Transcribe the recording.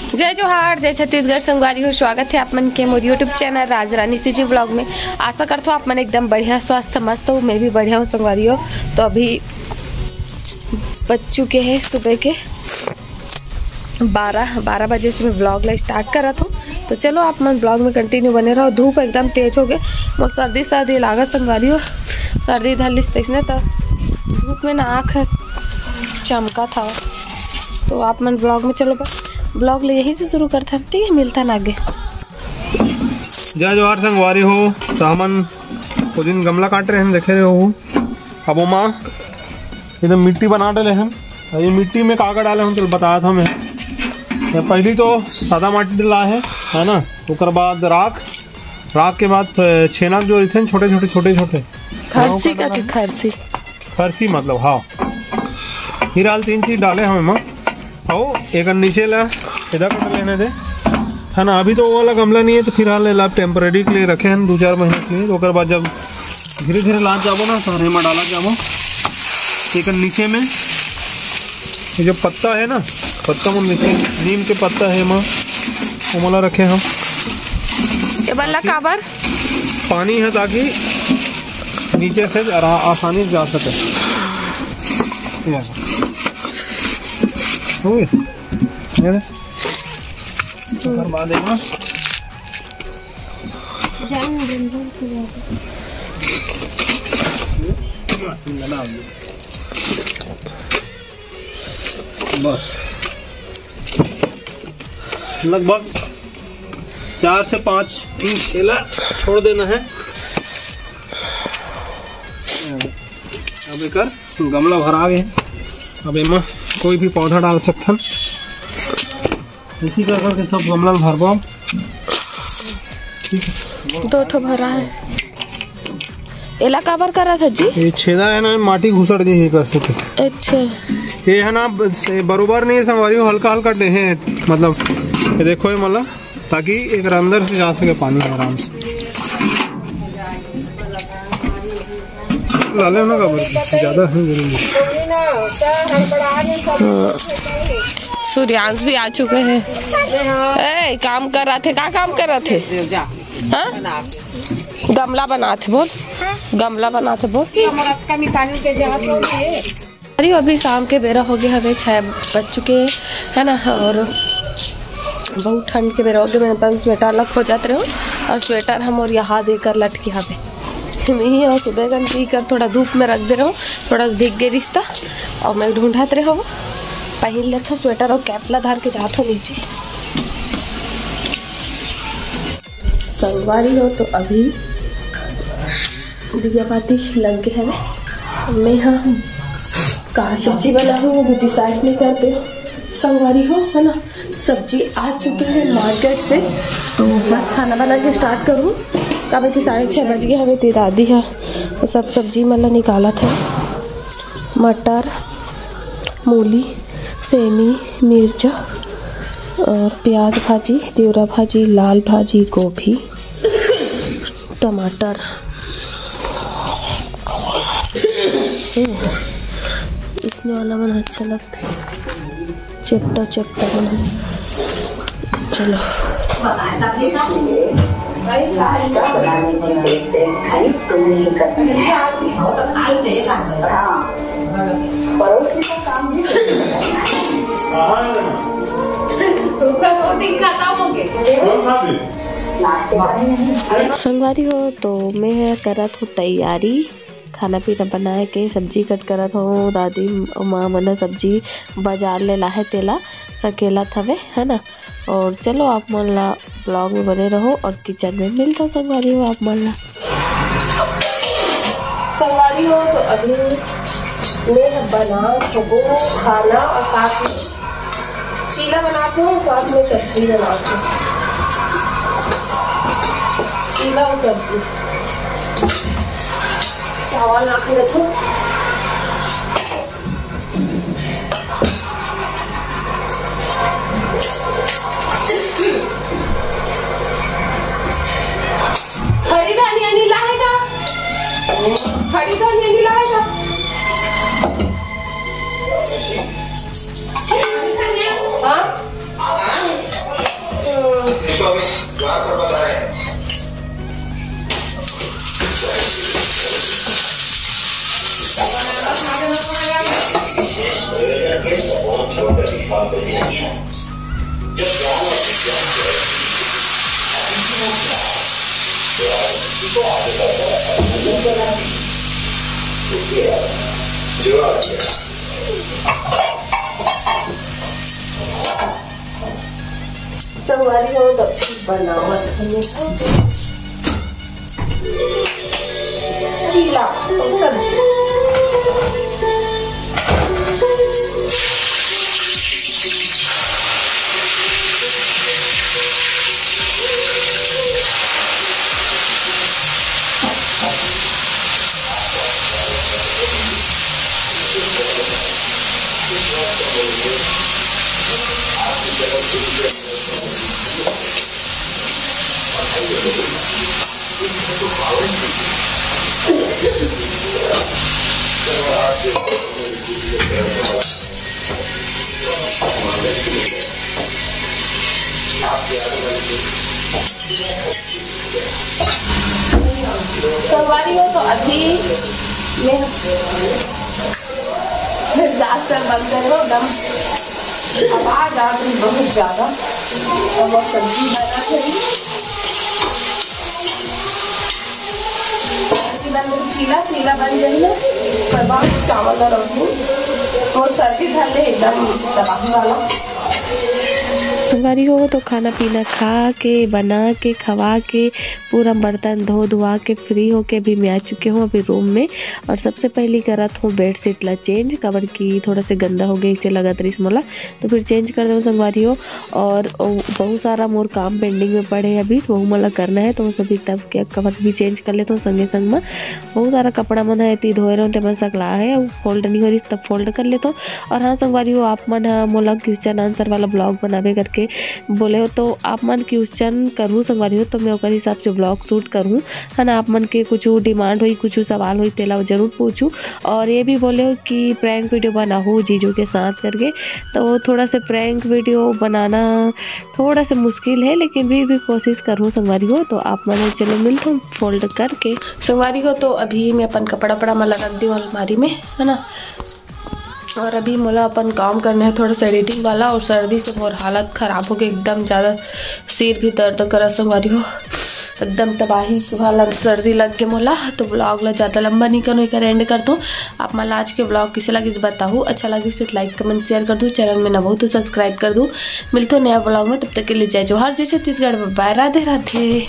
जय जोहार, जय छत्तीसगढ़। संगवारी हो, स्वागत है आप मन के मोर यूट्यूब चैनल राजरानी सीजी व्लॉग में। आशा करता हूँ आप मन एकदम बढ़िया, स्वस्थ, मस्त हो। मैं भी बढ़िया हूँ संगवारी हो। तो अभी बज चुके हैं सुबह के 12 बजे से मैं व्लॉग ला स्टार्ट कर रहा था। तो चलो आप मन ब्लॉग में कंटिन्यू बने रहो। धूप एकदम तेज हो गए, मगर सर्दी लागत संगवारी हो। सर्दी धरली तैसने तो धूप में ना आँख चमका था। तो आप मन ब्लॉग में चलो, ब्लॉग ले यहीं से शुरू करता, ठीक है? मिलता ना आगे। जय जोहार संगवारी हो। तो हमन वो दिन गमला काट रहे हैं, देखे रहे हो। अब वो माँ एकदम मिट्टी बना डाले हैं। ये मिट्टी में कागड़ डाले हम, चल बताया था मैं। पहली तो सादा माटी डला है ना। उसके बाद राख के बाद छेना जो रहते हैं छोटे छोटे खरसी का खरसी मतलब, हाँ। फिर हाल 3 चीज डाले हमें माँ। आओ एक नीचे ला इधर कट लेने दे, है ना। अभी तो वो वाला गमला नहीं है, तो फिर हाल आप टेम्परेरी के लिए रखे हैं 2-4 महीने के लिए। तो उसके बाद जब धीरे धीरे लाद जाबो ना, तो रेमा डाला जाबो। एक नीचे में ये जो पत्ता है ना, पत्ता में नीचे नीम के पत्ता है माँ, वो मला रखे हम। ये वाला काबर पानी है ताकि नीचे से आसानी से जा सके। बस लगभग 4 से 5 इंच केला छोड़ देना है। अब एक गमला भरा गए। अब इमा कोई भी पौधा डाल सकते हैं। इसी करके सब गमला भरबो। ठीक है, 2 ठो भरा है। एला काबर करा था जी? ये छेदा है ना, माटी घुसड़ दी कर सके। अच्छा, ये है ना बरोबर नहीं संगवारी, हल्का हल्का है मतलब। ये देखो ये मतलब, ताकि एक अंदर से जा सके पानी आराम से। डाले ना काबर ज्यादा है जरूरी। सूर्यांश भी आ चुके हैं। ए, काम कर रहे थे। क्या काम कर रहे थे? हाँ? गमला बनाते बोल। गमला बनाते बोल। अरे अभी शाम के बेरा हो गया, हमें 6 बज चुके हैं ना। और बहुत ठंड के बेरा हो गए। मैंने स्वेटर लग हो जाते रहो, और स्वेटर हम और यहाँ देकर लटकी हवे नहीं। और सुबह का पी कर थोड़ा धूप में रख दे रहा हूँ, थोड़ा भीग गए रिश्ता। और मैं ढूंढते रहे हो, पहन लेते स्वेटर और कैपला धार के जाते हो नीचे। संगवारी हो तो अभी दिया बाती लग गए हैं। मैं यहाँ का सब्जी बना हूँ, वो डिसाइड नहीं करते हो संगवारी हो, है ना। सब्जी आ चुके हैं मार्केट से, तो बस खाना बना के स्टार्ट करूँ। कभी कि 6:30 बज गए हमें। तेरा दादी है तो सब सब्जी मतलब निकाला था। मटर, मूली, सेमी, मिर्चा, प्याज भाजी, देवरा भाजी, लाल भाजी, गोभी, टमाटर। इसमें वाला मन अच्छा लगता है, चेप्टा बना। चलो संगवारी हो तो मैं करत हूँ तैयारी। खाना पीना बनाए के सब्जी कट करत हूँ। दादी और माँ मन सब्जी बाजार ले लाहे तेला सकेला थवे, है ना। और चलो आप मन ला ब्लॉग में बने रहो, और किचन में मिलता संगवारी हो आप मन ला। संगवारी हो तो अभी मैं बना हो खाना, और साथ में चीला बनाती हूँ, साथ में सब्जी बनाती हूँ। चीला और सब्जी चावल रख लेते हूँ। खड़ी धनिया नहीं लाएगा, खड़ी धनिया नहीं लाएगा। हाँ संगवारी हो तो बनावट चीला सब्जी। संगवारी हो तो अभी मैं डिजास्टर बंद कर रहा हूँ दम आवाज आ रही बहुत ज्यादा। और वो सब्जी बना थी चीला चीला बन जाए ना चावल रखू और सर्दी धरले एकदम तबाही वाला। संगवारी हो तो खाना पीना खा के बना के खवा के पूरा बर्तन धो धुआ के फ्री होके अभी मैं आ चुके हूँ अभी रूम में। और सबसे पहले करत हूँ बेड शीट ला चेंज, कवर की थोड़ा से गंदा हो गई इसे लगा तरीस मोला तो फिर चेंज कर दो संगवारी हो। और बहुत सारा मोर काम पेंडिंग में पड़े है अभी वह मला करना है तो सभी तब के कवर भी चेंज कर लेता हूँ संगे संग में। बहुत सारा कपड़ा मन है ती धोए रहो मन सकला है फोल्ड नहीं हो रही तब फोल्ड कर लेता हूँ। और हाँ संगवारी हो आप मन मोला क्वेश्चन आंसर वाला ब्लॉग बनावे करके बोले हो तो आप मन क्वेश्चन करूँ संगवारी हो तो मैं ओकर हिसाब से ब्लॉग शूट करूँ है ना। आप मन के कुछ डिमांड हुई कुछ सवाल हुई तेला जरूर पूछूँ। और ये भी बोले हो कि प्रैंक वीडियो बनाऊँ जीजू के साथ करके तो थोड़ा से प्रैंक वीडियो बनाना थोड़ा सा मुश्किल है लेकिन भी कोशिश करूँ संगवारी हो। तो आप मन चलो मिलता हूँ फोल्ड करके संगवारी हो। तो अभी मैं अपन कपड़ा पड़ा मला रख दी अलमारी में है ना। और अभी मोला अपन काम करना है थोड़ा सा एडिटिंग वाला। और सर्दी से मोर हालत ख़राब हो गई एकदम ज़्यादा सिर भी दर्द कर संगवारी हो एकदम तबाही वाला सर्दी लग के मोला। तो ब्लॉग ला ज़्यादा लंबा नहीं करूँ एक एंड कर दूँ। आप मला आज के ब्लॉग किसे लगी बताऊँ अच्छा लगी तो लाइक कमेंट शेयर कर दूँ। चैनल में ना बहुत तो सब्सक्राइब कर दूँ। मिलते हो नया ब्लॉग में तब तक के लिए जय जोहार जय छत्तीसगढ़ बाय राधे राधे।